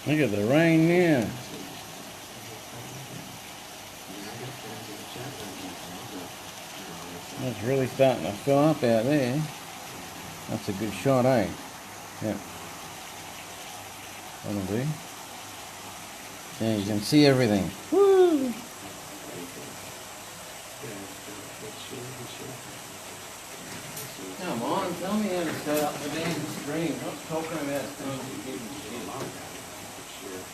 Look at the rain now. It's really starting to fill up out there. That's a good shot, eh? Yeah. That'll do. Yeah, you can see everything. Woo! Come on, tell me how to set up the damn stream. Not talking about things that give me shit.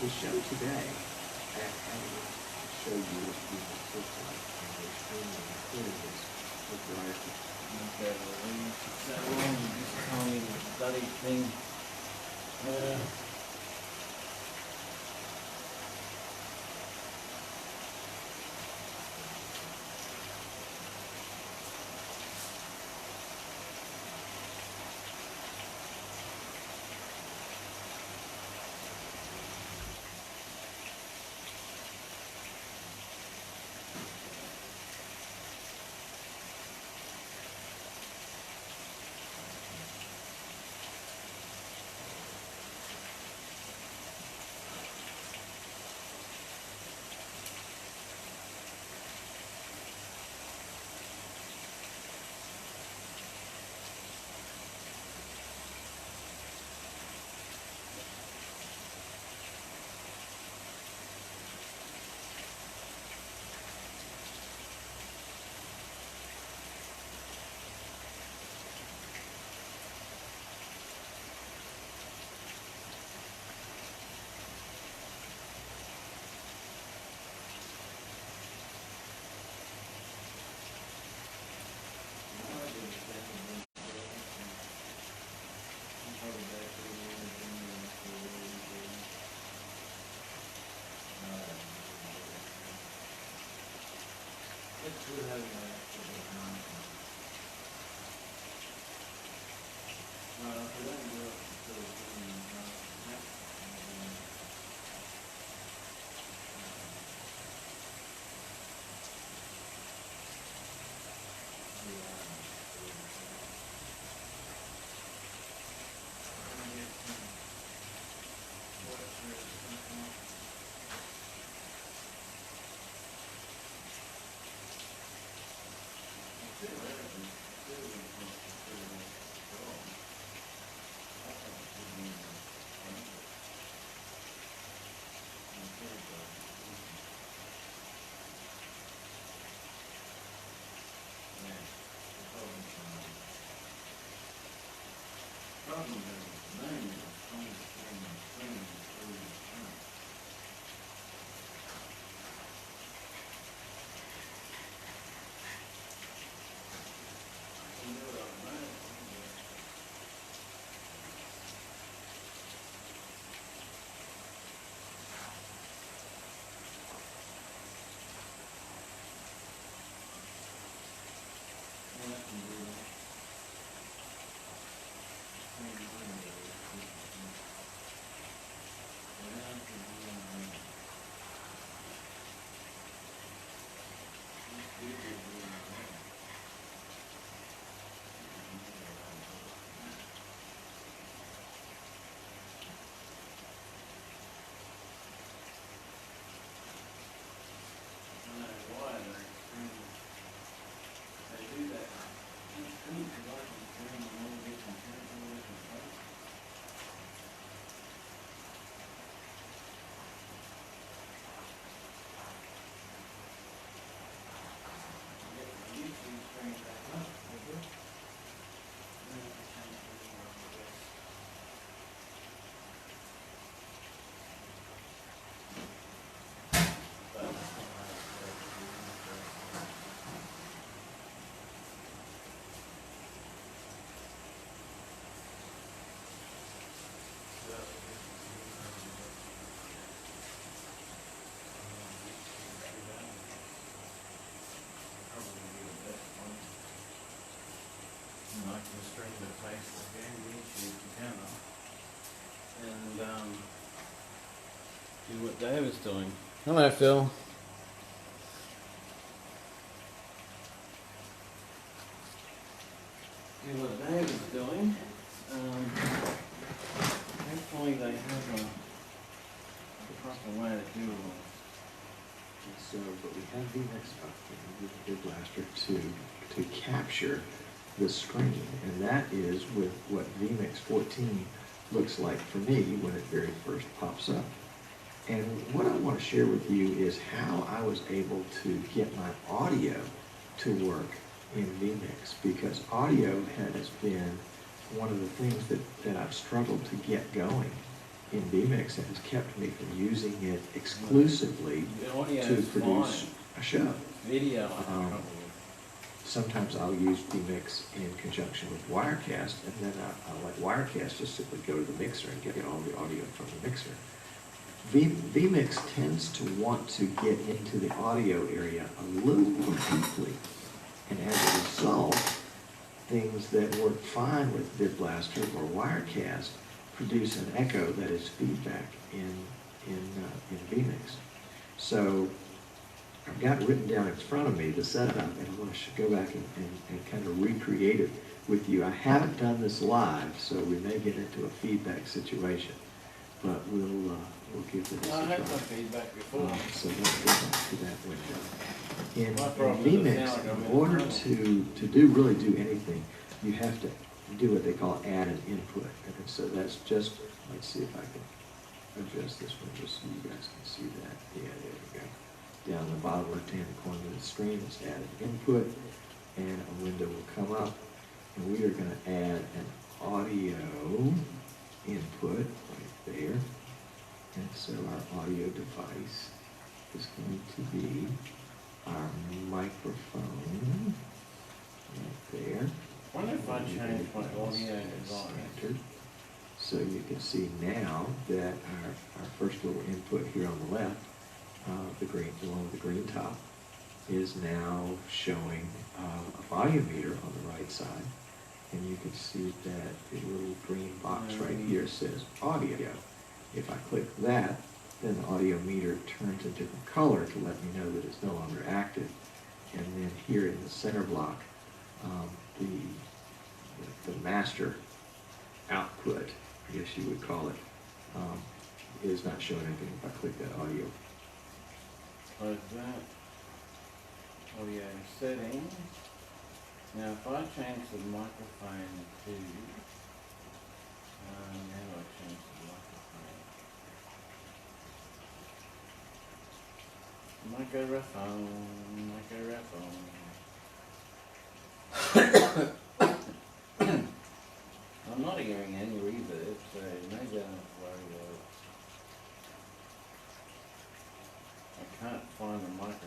The show today, showed you what people look like and they're extremely inclusive with regard to Okay, well, you took so long, you just told me the bloody thing. I can string the Facebook and YouTube together and do what David's doing. Hello, Phil. Do what David's doing. Hopefully they have a proper way to do it. And so, but we have VMix up with the Big Blaster to capture the screen, and that is with what VMix 14 looks like for me when it very first pops up. And what I want to share with you is how I was able to get my audio to work in VMix, because audio has been one of the things that I've struggled to get going in VMix, and has kept me from using it exclusively to produce a show. Video, Sometimes I'll use VMix in conjunction with Wirecast, and then I'll let Wirecast just simply go to the mixer and get all the audio from the mixer. VMix tends to want to get into the audio area a little more deeply, and as a result, things that work fine with Big Blaster or Wirecast produce an echo that is feedback in VMix. So I've got written down in front of me the setup, and I want to go back and kind of recreate it with you. I haven't done this live, so we may get into a feedback situation, but we'll give this a try. I had some feedback before. So let's go back to that window. In VMix, in order to really do anything, you have to do what they call add an input. And so that's just, let's see if I can adjust this one just so you guys can see that. Yeah, there we go. Down in the bottom left-hand corner of the screen is add an input, and a window will come up, and we are going to add an audio input right there. And so our audio device is going to be our microphone right there. I wonder if I change my audio device. So you can see now that our first little input here on the left, the one with the green top, is now showing a volume meter on the right side. And you can see that the little green box right here says audio. If I click that, then the audio meter turns a different color to let me know that it's no longer active. And then here in the center block, the master output, I guess you would call it, is not showing anything if I click that audio. Close that. Audio settings. Now if I change the microphone to, how do I change the microphone? Microphone. I'm not hearing any reverb, so maybe I don't have to worry about it. I can't find the microphone.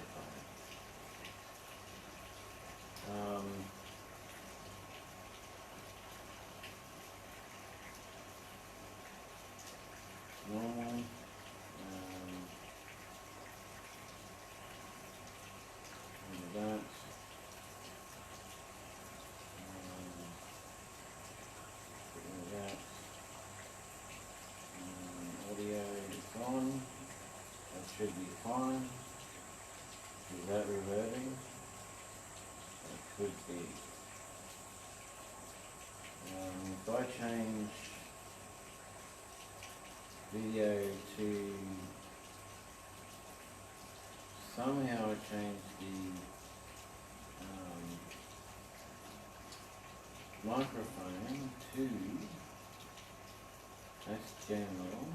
Normal. That. That. Audio is on. That should be fine. Is that reverbing? It could be. If I change video to, somehow I change the microphone to, that's general.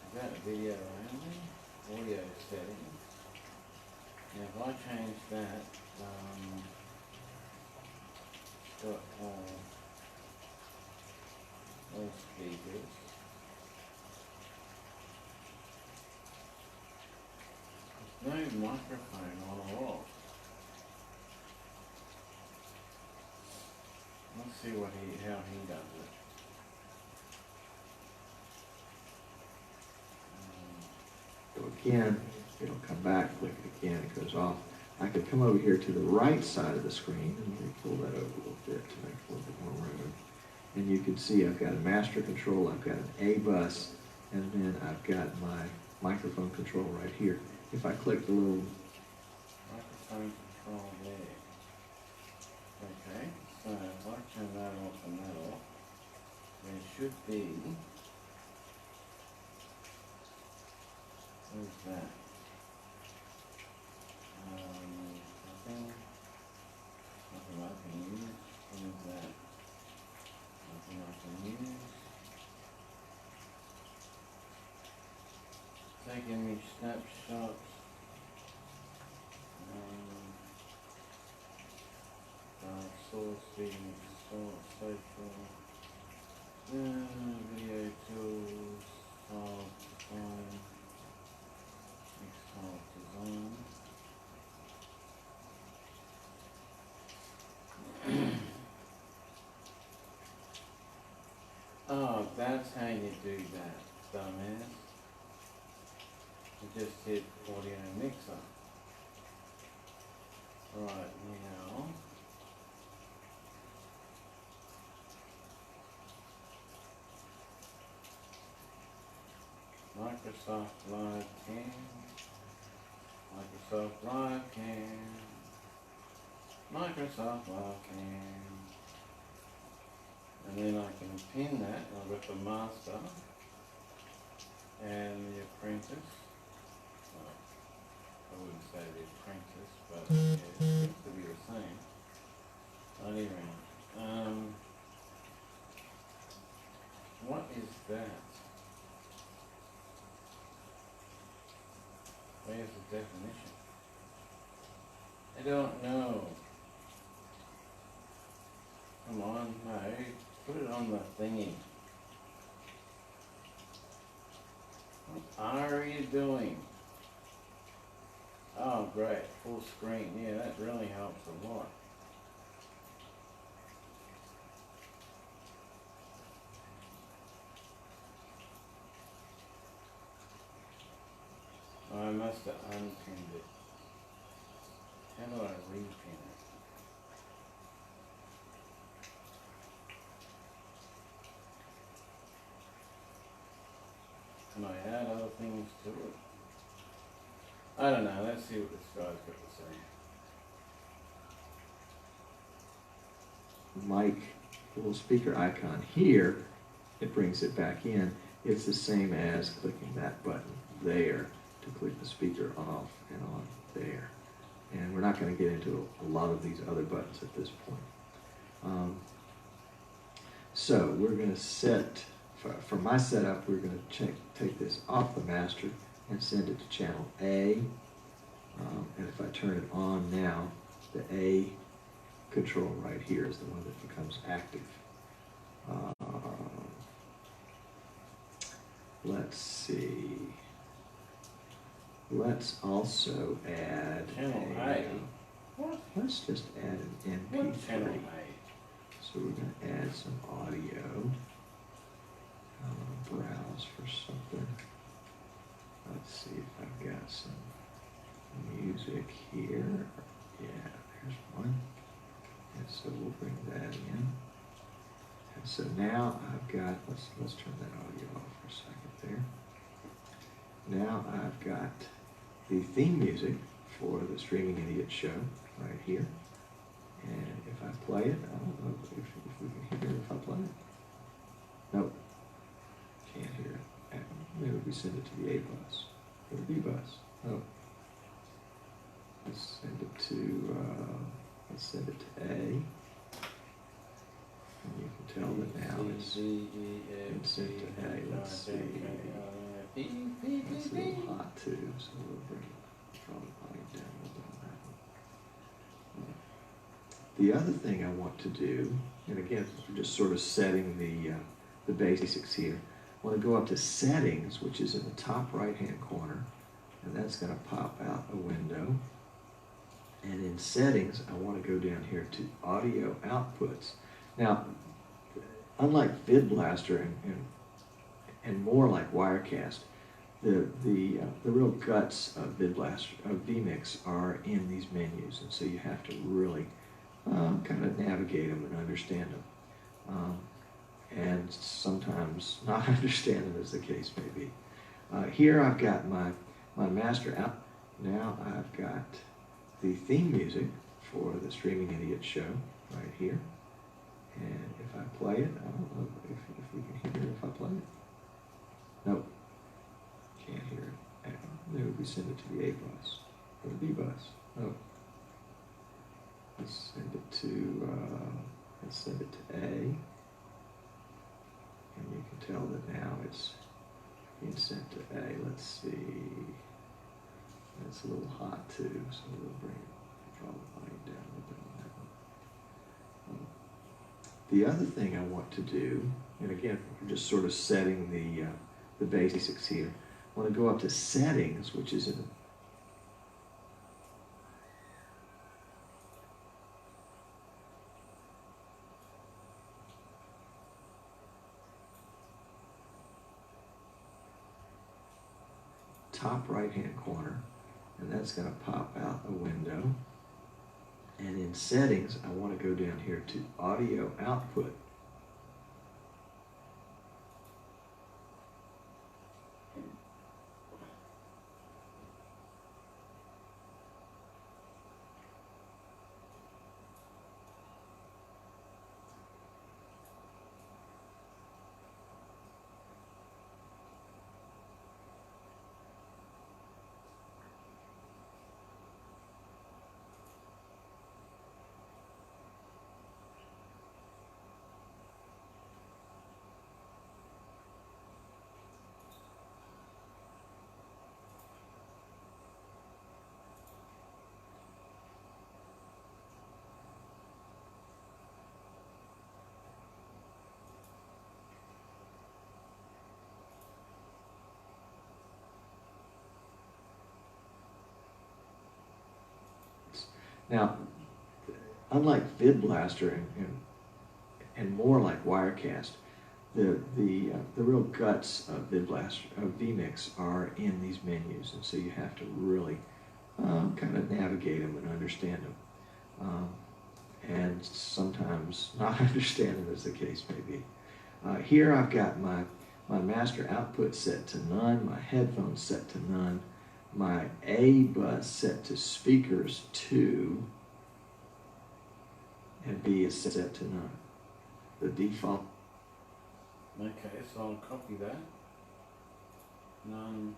Is that video only? Audio settings. Now if I change that, got all speakers. There's no microphone on or off. Let's see how he does it. So again, it'll come back, click it again, it goes off. I could come over here to the right side of the screen, and let me pull that over a little bit to make a little bit more room. And you can see I've got a master control, I've got an A bus, and then I've got my microphone control right here. If I click the little microphone control there. Okay, so if I turn that off and that off. should be, where's that? Nothing I can use. Where's that? Nothing I can use. Taking me snapshots. Source feeding, source social, video tools, file design, next file design. Oh, that's how you do that, dumbass. You just hit audio mixer. Right now. Microsoft Live Cam, Microsoft Live Cam, Microsoft Live Cam, and then I can pin that. I've got the master and the apprentice. Well, I wouldn't say the apprentice, but yeah, it seems to be the same. Bloody round. What is that? Where's the definition? I don't know. Come on, no. Put it on the thingy. What are you doing? Oh, great. Full screen. Yeah, that really helps a lot. I must have unpinned it. How do I repin it? Can I add other things to it? I don't know. Let's see what this guy's got to say. Mic, the little speaker icon here, it brings it back in. It's the same as clicking that button there to click the speaker off and on there. And we're not going to get into a lot of these other buttons at this point. So we're going to set, for my setup, we're going to take this off the master and send it to channel A. And if I turn it on now, the A control right here is the one that becomes active. Let's see. Let's also add Channel A. What? Let's just add an What MP3. channel A? So we're going to add some audio. Browse for something. Let's see if I've got some music here. Yeah, there's one. And so we'll bring that in. And so now I've got, let's turn that audio off for a second there. Now I've got the theme music for the Streaming Idiot show right here. And if I play it, I don't know if we can hear it if I play it. Nope. Can't hear it. Maybe we send it to the A bus or the B bus. Oh. Let's send it to A. And you can tell that now it's sent to A. Let's see. It's a little hot too, so we'll bring probably volume down a little bit on that one. The other thing I want to do, and again, we're just sort of setting the basics here. I want to go up to Settings, which is in the top right-hand corner, and that's going to pop out a window. And in Settings, I want to go down here to Audio Outputs. Now, unlike VidBlaster and more like Wirecast, the real guts of VidBlaster, of vMix, are in these menus, and so you have to really kind of navigate them and understand them. And sometimes not understand them, as the case may be. Here I've got my master out. Now I've got the theme music for the Streaming Idiot show right here. And if I I play it? I don't know if we can hear it if I play it. Nope, can't hear it. Maybe we send it to the A bus or the B bus. Oh, let's send it to A, and you can tell that now it's being sent to A. Let's see. It's a little hot too, so we'll draw the line down a little bit on that one. The other thing I want to do, and again, we're just sort of setting the basics here. I want to go up to settings, which is in the top right-hand corner, and that's going to pop out a window. And in settings, I want to go down here to audio output. Now, unlike VidBlaster and more like Wirecast, the real guts of VidBlaster, of vMix, are in these menus, and so you have to really kind of navigate them and understand them, and sometimes not understand them, as the case may be. Here I've got my master output set to none, my headphones set to none, my A bus set to speakers 2, and B is set to none. The default. Okay, so I'll copy that. None.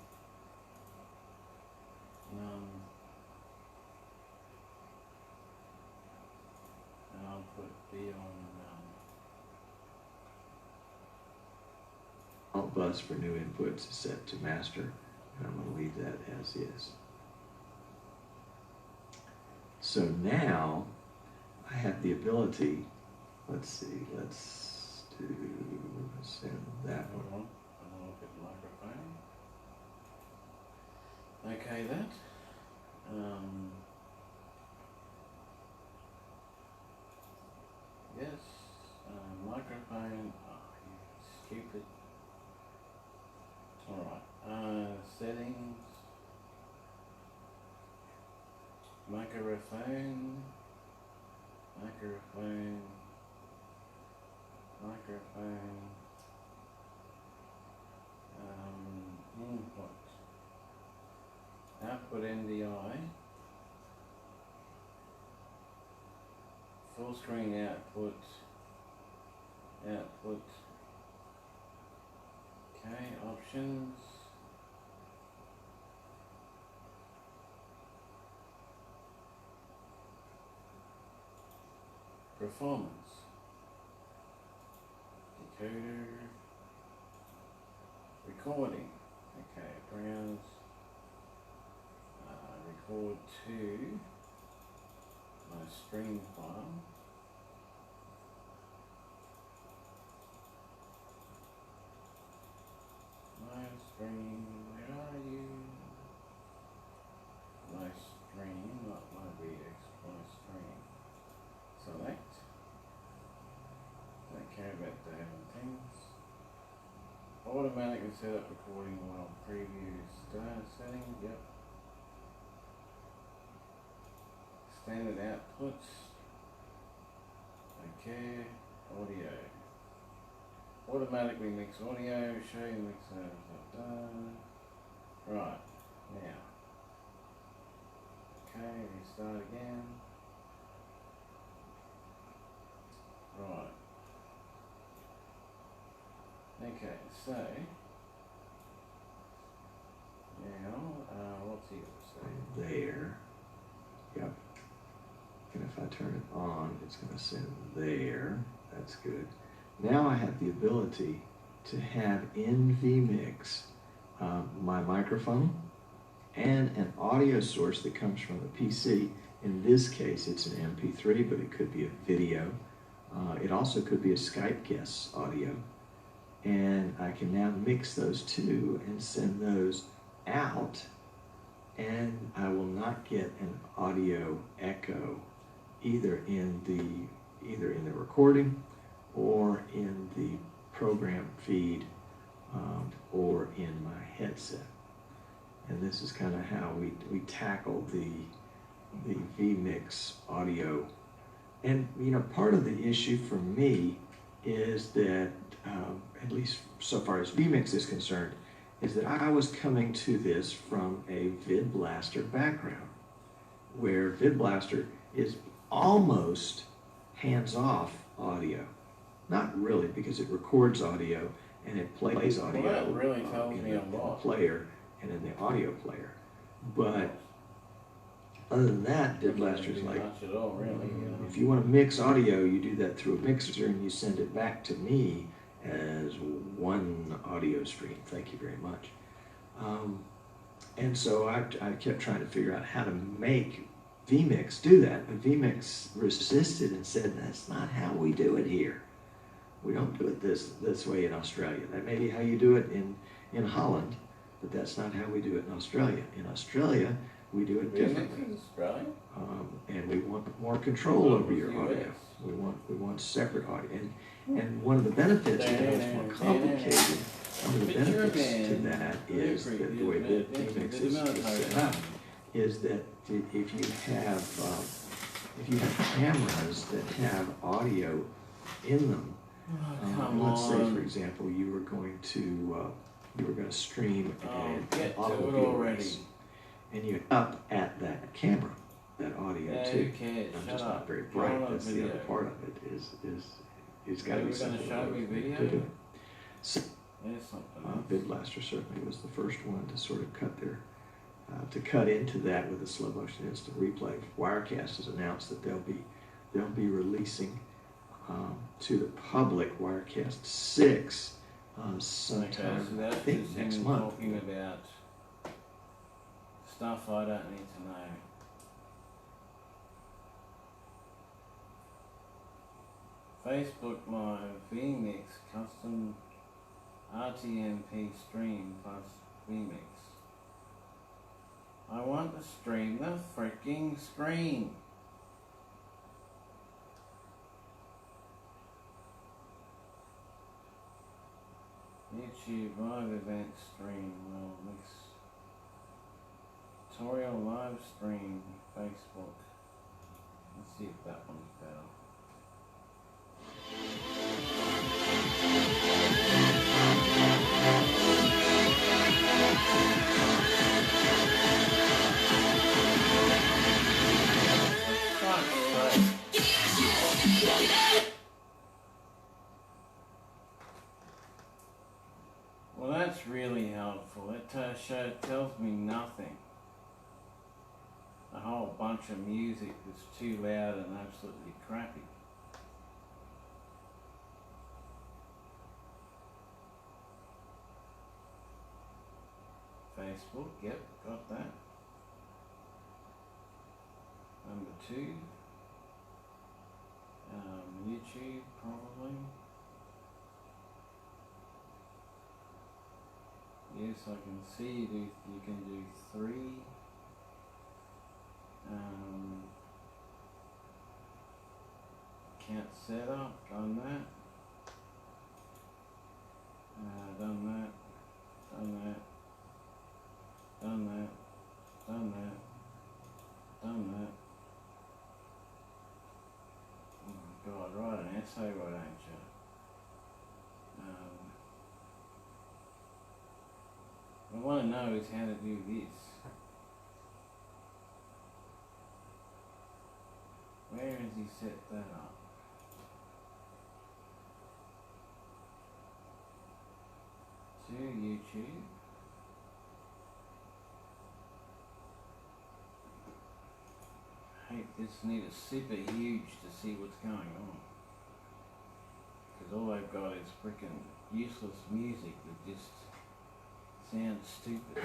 None. And I'll put B on Alt bus for new inputs is set to master, and I'm going to leave that as is. So now I have the ability, let's see, let's send that one. Hold on. I'll look at the microphone. Okay, that. Yes, microphone. Oh, you stupid. Alright, settings. Microphone. Microphone. Microphone. Input. Output NDI. Full screen output. Output. Okay, options. Performance. Decoder. Recording. Okay, browse. Record to my stream file. My stream, where are you? My stream, not my VX, my stream. Select. Don't care about the other things. Automatically set up recording while preview start setting, yep. Standard outputs. Okay, audio. Automatically mix audio, show you mix right, now. Okay, restart again. Right. Okay, so now, what's he gonna say? There. Yep. And if I turn it on, it's going to send there. That's good. Now I have the ability to have in vMix my microphone and an audio source that comes from the PC. In this case, it's an MP3, but it could be a video. It also could be a Skype guest audio. And I can now mix those two and send those out, and I will not get an audio echo either in the recording or in the program feed or in my headset. And this is kind of how we tackle the vMix audio. And you know, part of the issue for me is that, at least so far as vMix is concerned, is that I was coming to this from a VidBlaster background, where VidBlaster is almost hands-off audio. Not really, because it records audio and it plays audio Well, that really tells in me the a lot. player and in the audio player. But other than that, VidBlaster is like, much at all, really. if you want to mix audio, you do that through a mixer and you send it back to me as one audio stream. Thank you very much. And so I kept trying to figure out how to make vMix do that, but vMix resisted and said, that's not how we do it here. We don't do it this way in Australia. That may be how you do it in Holland, but that's not how we do it in Australia. In Australia, we do it differently. In Australia? And we want more control over your audio. We want separate audio. And one of the benefits, even though it's more complicated, one of the benefits to that is that the way that vMix is set up is that if you have cameras that have audio in them, let's say for example you were going to stream an automobile race, and you up at that camera, that audio too. I'm just not very bright. That's the other part of it. Is got to be something to do it. So, VidBlaster certainly was the first one to sort of cut into that with a slow motion instant replay. Wirecast has announced that they'll be releasing to the public Wirecast 6 sometime, so I think next month. Talking about stuff I don't need to know. Facebook Live vMix custom RTMP stream plus vMix. I want to stream the freaking screen. YouTube live event stream, well, mix tutorial live stream, Facebook. Let's see if that one's better. Well, that's really helpful. It tells me nothing. A whole bunch of music that's too loud and absolutely crappy. Facebook, yep, got that. Number 2. YouTube, probably. Yes, I can see you can do 3. Account setup, done that. Done that. Done that. Done that. Done that. Done that. Oh my God, write an essay, why don't you? What I want to know is how to do this. Where has he set that up? YouTube. Hate this need a super huge to see what's going on. Because all they've got is freaking useless music that just sounds stupid.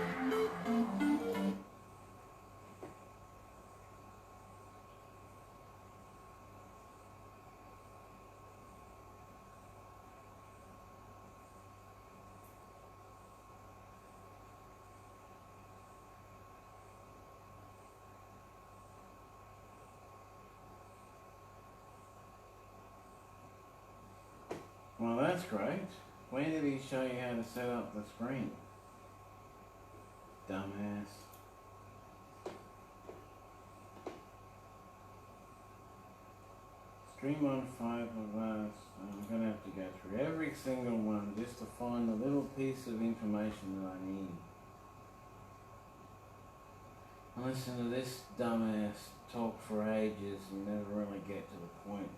Well, that's great. When did he show you how to set up the screen? Dumbass. Stream on 5 of us. I'm going to have to go through every single one just to find the little piece of information that I need. I listen to this dumbass talk for ages and never really get to the point.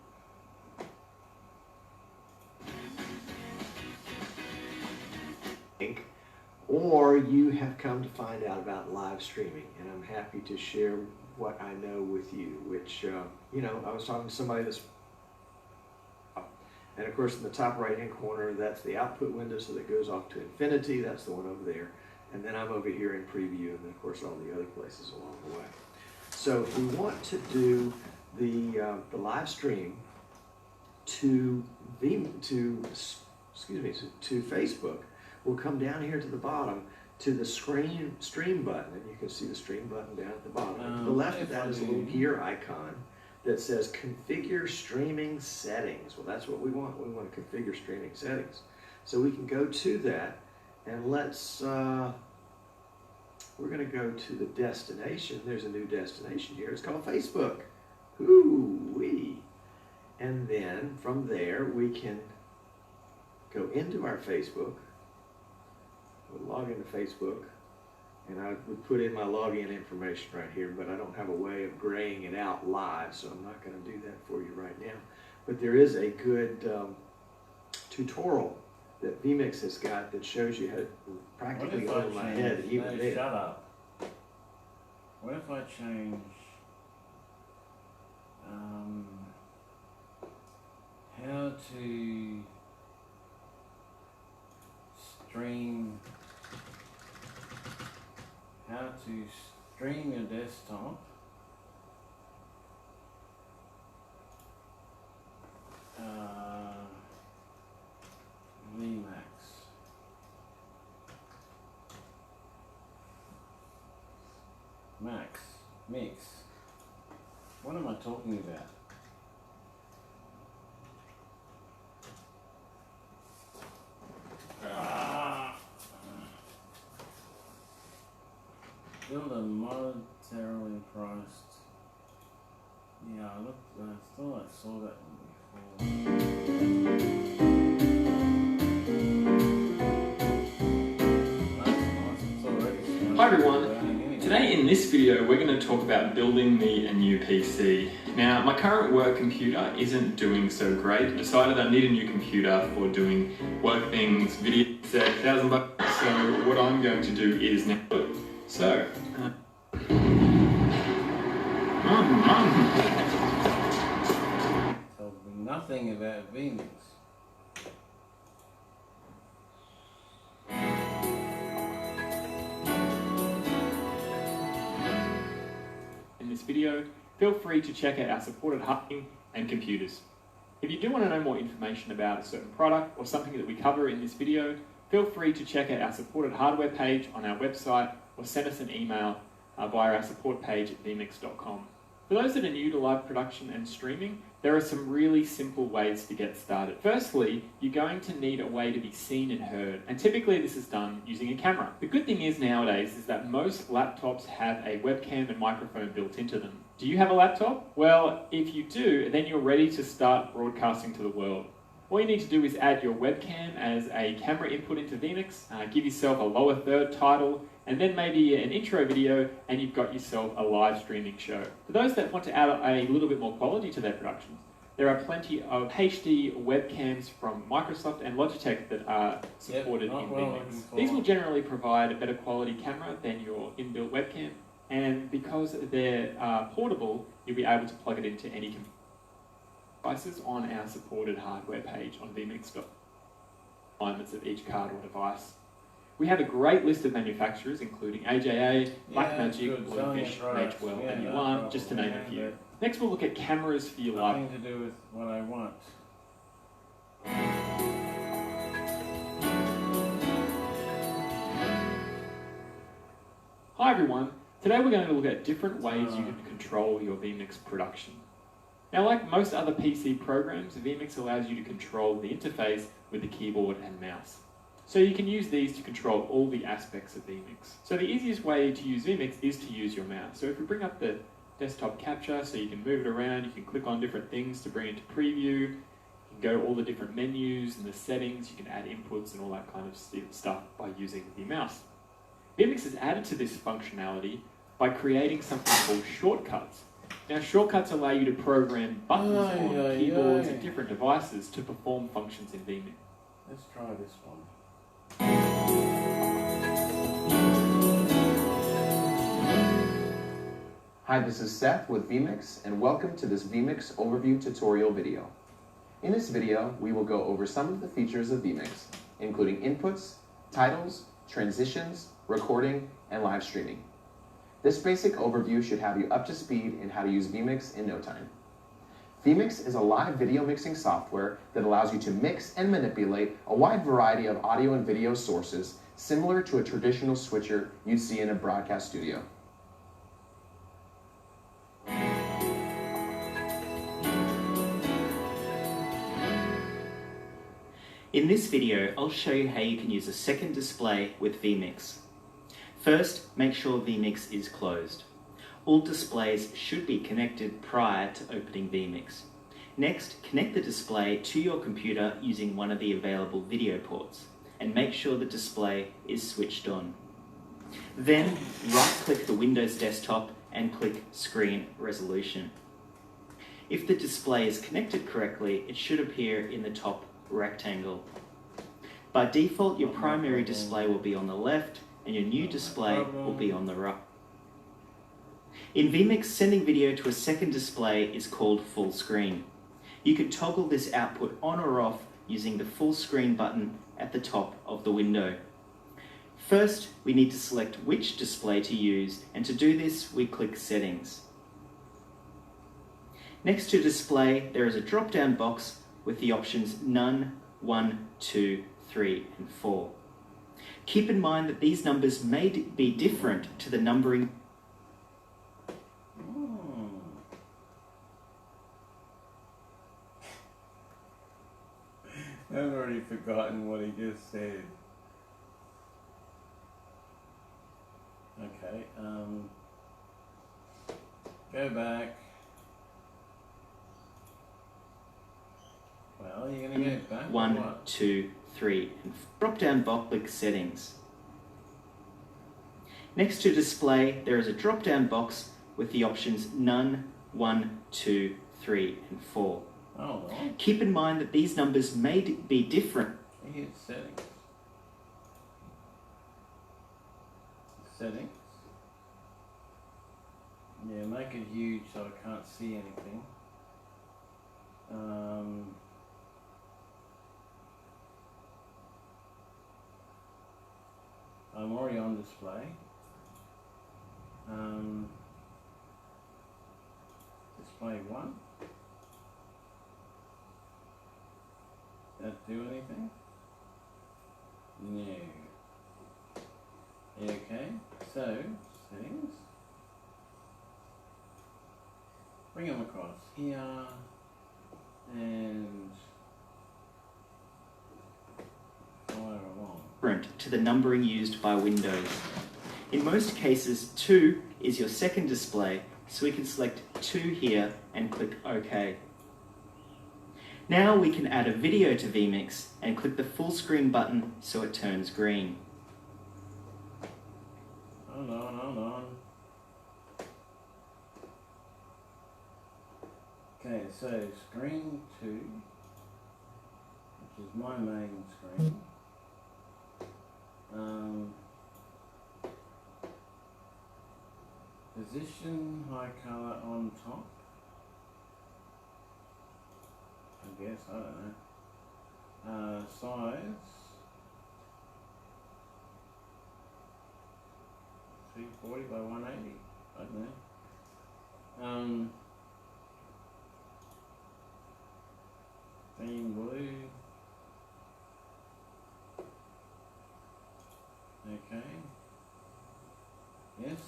Or you have come to find out about live streaming, and I'm happy to share what I know with you, which, you know, I was talking to somebody that's, and of course in the top right hand corner, that's the output window, so that goes off to infinity. That's the one over there. And then I'm over here in preview, and then of course all the other places along the way. So if we want to do the live stream to Facebook, we'll come down here to the bottom to the stream button, and you can see the stream button down at the bottom. To the left of that is a little gear icon that says configure streaming settings. Well, that's what we want. We want to configure streaming settings. So we can go to that, and let's, we're going to go to the destination. There's a new destination here. It's called Facebook. Hoo-wee. And then from there, we can go into our Facebook. We'll log into Facebook, and I would put in my login information right here, but I don't have a way of graying it out live, so I'm not going to do that for you right now. But there is a good tutorial that vMix has got that shows you how to practically over my head even there. Shut up. What if I change how to stream your desktop mix. What am I talking about? Build a monetarily priced. Yeah, I thought I saw that one before. Hi everyone. Today in this video we're going to talk about building me a new PC. Now my current work computer isn't doing so great. I decided I need a new computer for doing work things, video set, $1,000. So what I'm going to do is now so told me nothing about vMix. in this video, feel free to check out our supported hardware and computers. If you do want to know more information about a certain product or something that we cover in this video, feel free to check out our supported hardware page on our website or send us an email via our support page at vmix.com. For those that are new to live production and streaming, there are some really simple ways to get started. Firstly, you're going to need a way to be seen and heard, and typically this is done using a camera. The good thing is nowadays is that most laptops have a webcam and microphone built into them. Do you have a laptop? Well, if you do, then you're ready to start broadcasting to the world. All you need to do is add your webcam as a camera input into vMix, give yourself a lower third title, and then maybe an intro video, and you've got yourself a live streaming show. For those that want to add a little bit more quality to their productions, There are plenty of HD webcams from Microsoft and Logitech that are supported in vMix. These will generally provide a better quality camera than your inbuilt webcam, and because they're portable, you'll be able to plug it into any devices on our supported hardware page on vmix.com. Requirements of each card or device. We have a great list of manufacturers, including AJA, Blackmagic, Bluefish, Magewell, and Yuan, just to name a few. Next, we'll look at cameras for your live. Nothing to do with what I want. Hi everyone. Today we're going to look at different ways you can control your vMix production. Now, like most other PC programs, vMix allows you to control the interface with the keyboard and mouse. So you can use these to control all the aspects of vMix. So the easiest way to use vMix is to use your mouse. So if we bring up the desktop capture, so you can move it around, you can click on different things to bring it to preview, you can go to all the different menus and the settings, you can add inputs and all that kind of stuff by using the mouse. vMix has added to this functionality by creating something called shortcuts. Now, shortcuts allow you to program buttons on keyboards and different devices to perform functions in vMix. Let's try this one. Hi, this is Seth with vMix, and welcome to this vMix overview tutorial video. In this video, we will go over some of the features of vMix, including inputs, titles, transitions, recording, and live streaming. This basic overview should have you up to speed in how to use vMix in no time. vMix is a live video mixing software that allows you to mix and manipulate a wide variety of audio and video sources similar to a traditional switcher you'd see in a broadcast studio. In this video, I'll show you how you can use a second display with vMix. First, make sure vMix is closed. All displays should be connected prior to opening vMix. Next, connect the display to your computer using one of the available video ports, and make sure the display is switched on. Then, right-click the Windows desktop and click Screen Resolution. If the display is connected correctly, it should appear in the top rectangle. By default, your primary display will be on the left, and your new display will be on the right. In vMix, sending video to a second display is called full screen. You can toggle this output on or off using the full screen button at the top of the window. First, we need to select which display to use, and to do this, we click Settings. Next to Display, there is a drop-down box with the options None, 1, 2, 3, and 4. Keep in mind that these numbers may be different to the numbering. I've already forgotten what he just said. Okay, go back. Well, you're going to go back. 1, 2, 3, and drop down box, click Settings. Next to Display, there is a drop down box with the options None, 1, 2, 3, and 4. Oh, well. Keep in mind that these numbers may be different. Hit Settings. Settings. Yeah, make it huge so I can't see anything. I'm already on display. Display 1. Does that do anything? No. Okay, so settings. Bring them across here and fire along. Different to the numbering used by Windows. In most cases, 2 is your second display, so we can select 2 here and click OK. Now we can add a video to vMix and click the full screen button so it turns green. Hold on. Okay, so screen 2, which is my main screen. Position high color on top. I guess, I don't know. Size 340 by 180. I don't know. Theme blue. Okay. Yes.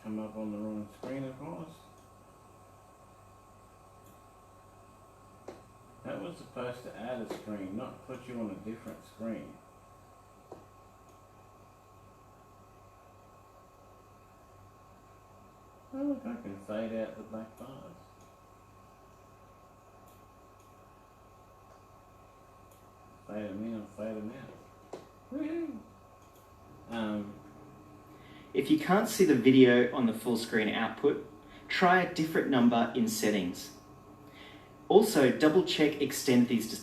Come up on the wrong screen, of course. That was supposed to add a screen, not put you on a different screen. Oh look, I can fade out the black bars. Fade them in and fade them out. Woohoo! If you can't see the video on the full screen output, try a different number in settings. Also, double check extend these to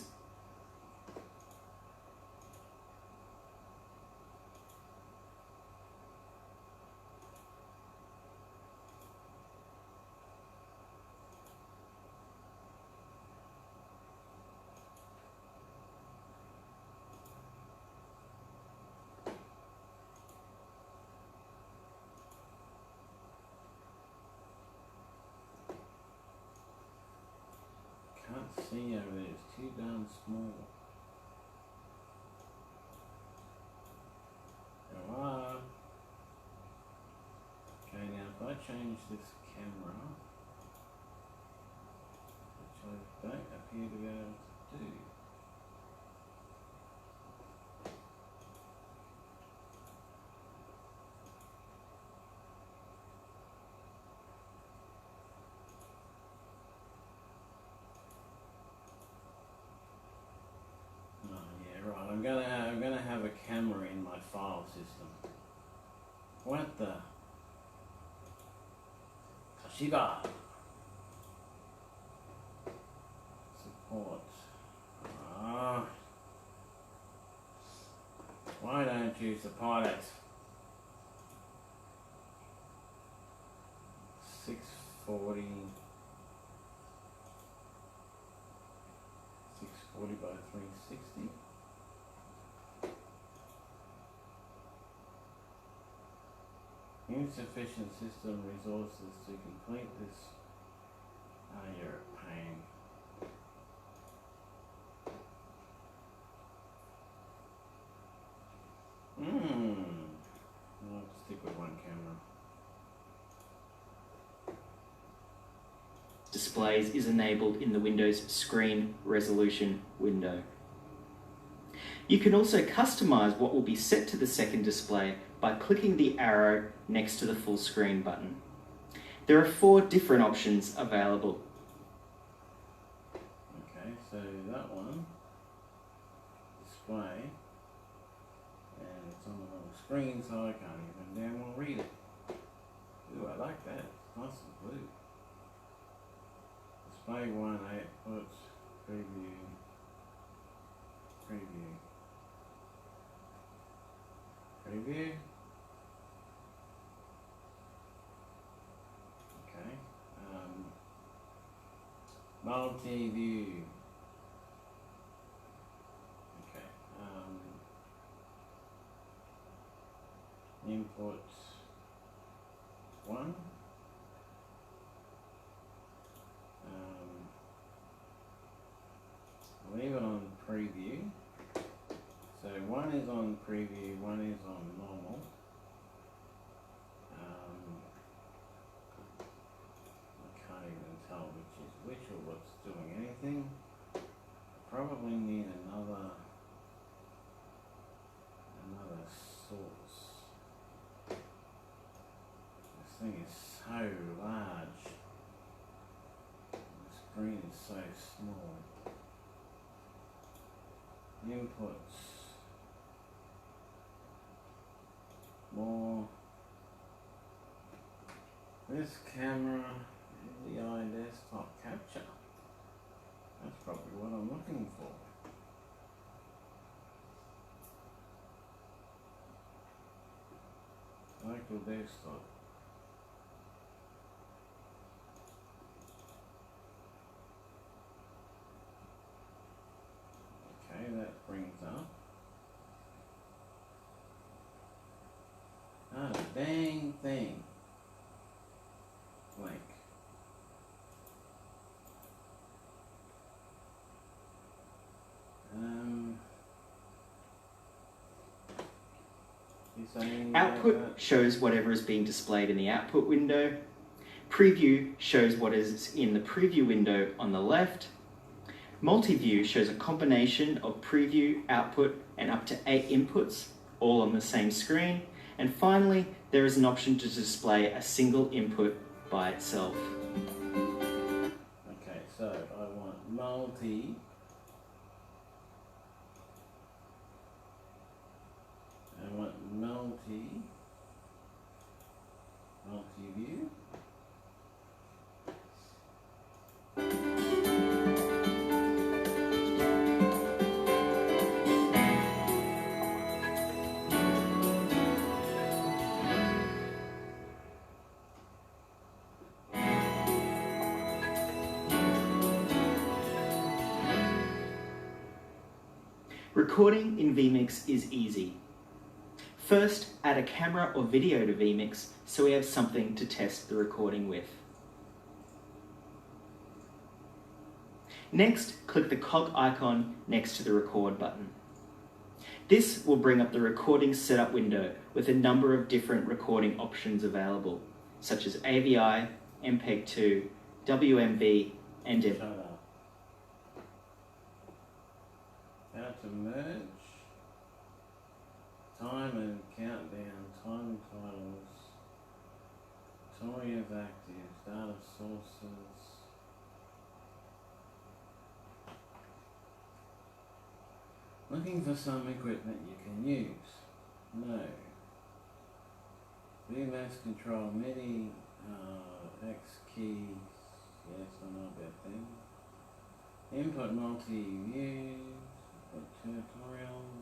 Can't see over there, it's too darn small. Hello? Okay, now if I change this camera, which I don't appear to be able to do. Oh yeah, right. I'm gonna have a camera in my file system. What the? Toshiba. Support. Ah. Why don't you support it? 640. 640 by 360. Insufficient system resources to complete this. Ah, you're a pain. I'll stick with one camera. displays is enabled in the Windows Screen Resolution window. You can also customize what will be set to the second display by clicking the arrow next to the full screen button. There are 4 different options available. Okay, so that one, display, and it's on the little screen so I can't even damn well read it. Ooh, I like that, it's nice and blue. Display 1, outputs, preview, preview, preview. Okay, multi-view. Okay, input 1. Leave it on preview. So 1 is on preview, 1 is on normal. I can't even tell which is which or what's doing anything. Probably need another source. This thing is so large. The screen is so small. Inputs. More. This camera, NDI desktop capture. That's probably what I'm looking for. Local desktop. Okay, that brings up. Not a dang thing. Blank. You saying Output shows whatever is being displayed in the output window. Preview shows what is in the preview window on the left. Multi-view shows a combination of preview, output, and up to 8 inputs, all on the same screen. And finally, there is an option to display a single input by itself. Okay, so I want multi. I want multi-view. Recording in vMix is easy. First, add a camera or video to vMix so we have something to test the recording with. Next, click the cog icon next to the record button. This will bring up the recording setup window with a number of different recording options available, such as AVI, MPEG-2, WMV, and Shut up. How to merge. Time and countdown, time titles, tutorials active, data sources. Looking for some equipment you can use. No. VMS control MIDI, X keys. Yes, I know about them. Input multi-views, tutorials.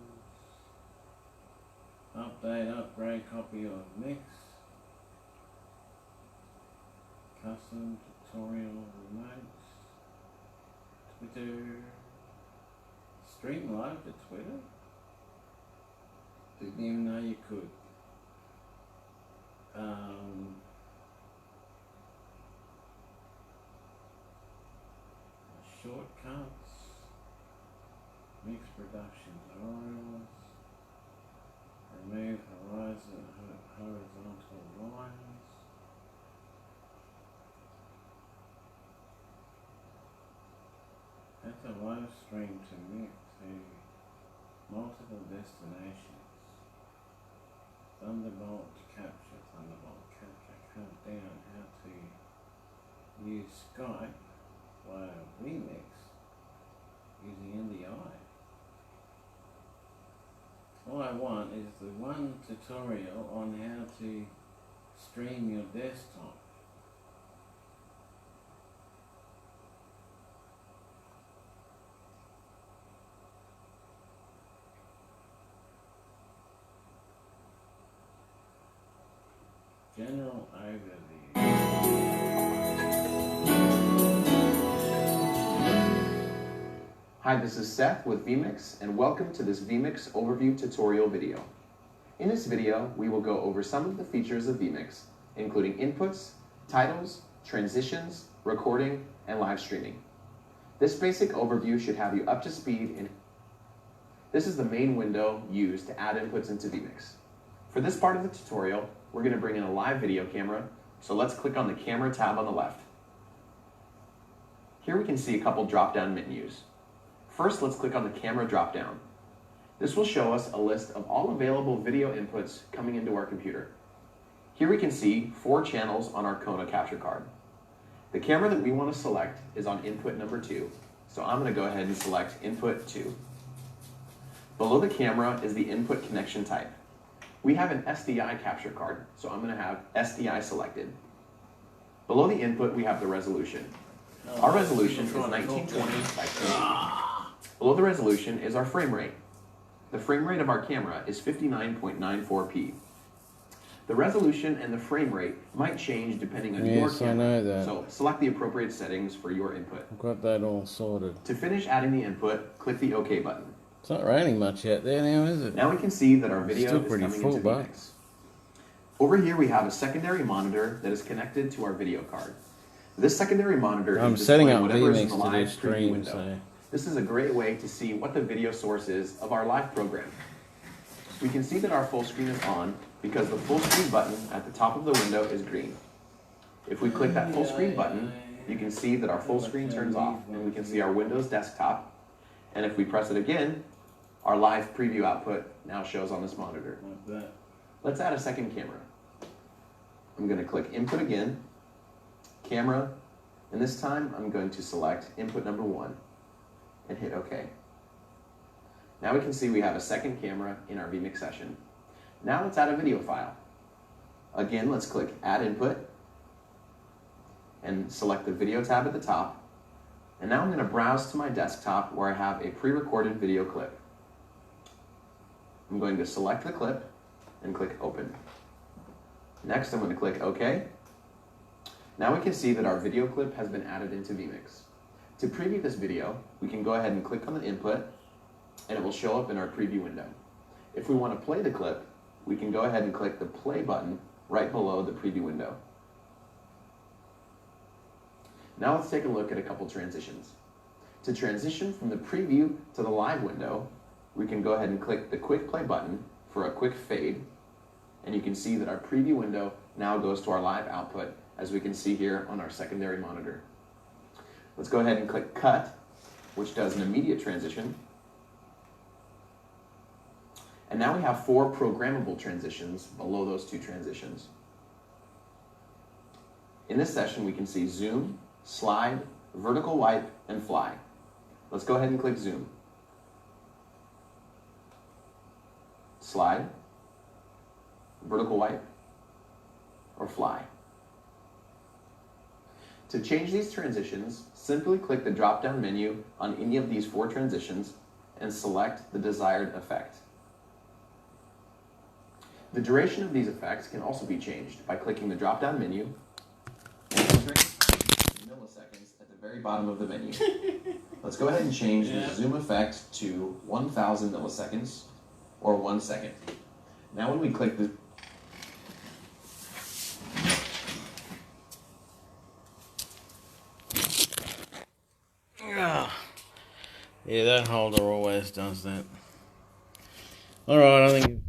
Update, upgrade, copy of mix. Custom tutorial remotes. Twitter. Stream live to Twitter? Didn't even know you could. Shortcuts. Mix production tutorials. Remove horizontal lines. That's a live stream to mix to multiple destinations. Thunderbolt capture. Countdown how to use Skype via vMix using NDI. All I want is the one tutorial on how to stream your desktop. General overview. Hi, this is Seth with vMix, and welcome to this vMix overview tutorial video. In this video, we will go over some of the features of vMix, including inputs, titles, transitions, recording, and live streaming. This basic overview should have you up to speed in. This is the main window used to add inputs into vMix. For this part of the tutorial, we're going to bring in a live video camera, so let's click on the camera tab on the left. Here we can see a couple drop-down menus. First, let's click on the camera drop-down. This will show us a list of all available video inputs coming into our computer. Here we can see 4 channels on our Kona capture card. The camera that we want to select is on input number 2, so I'm going to go ahead and select input 2. Below the camera is the input connection type. We have an SDI capture card, so I'm going to have SDI selected. Below the input, we have the resolution. Our resolution is 1920 by 1080. Below the resolution is our frame rate. The frame rate of our camera is 59.94p. The resolution and the frame rate might change depending on your Yes, camera. I know that. So select the appropriate settings for your input. I've got that all sorted. To finish adding the input, click the OK button. It's not raining much out there now, is it? Now we can see that our video Still is pretty coming full, into but- vMix. Over here we have a secondary monitor that is connected to our video card. This secondary monitor I'm is setting displaying up whatever is in vMix the to do live preview stream, window. so... This is a great way to see what the video source is of our live program. We can see that our full screen is on because the full screen button at the top of the window is green. If we click that full screen button, you can see that our full screen turns off and we can see our Windows desktop. And if we press it again, our live preview output now shows on this monitor. Like that. Let's add a second camera. I'm going to click input again, camera, and this time I'm going to select input number 1 and hit OK. Now we can see we have a second camera in our vMix session. Now let's add a video file. Again, let's click add input and select the video tab at the top. And now I'm going to browse to my desktop where I have a pre-recorded video clip. I'm going to select the clip and click open. Next, I'm going to click OK. Now we can see that our video clip has been added into vMix. To preview this video, we can go ahead and click on the input and it will show up in our preview window. If we want to play the clip, we can go ahead and click the play button right below the preview window. Now let's take a look at a couple transitions. To transition from the preview to the live window, we can go ahead and click the quick play button for a quick fade, and you can see that our preview window now goes to our live output, as we can see here on our secondary monitor. Let's go ahead and click cut, which does an immediate transition. And now we have 4 programmable transitions below those 2 transitions. In this session, we can see zoom, slide, vertical wipe, and fly. Let's go ahead and click zoom. Slide, vertical wipe, or fly. To change these transitions, simply click the drop-down menu on any of these 4 transitions and select the desired effect. The duration of these effects can also be changed by clicking the drop-down menu and entering milliseconds at the very bottom of the menu. Let's go ahead and change the zoom effect to 1000 milliseconds or 1 second. Now when we click the Yeah, that holder always does that. Alright, I think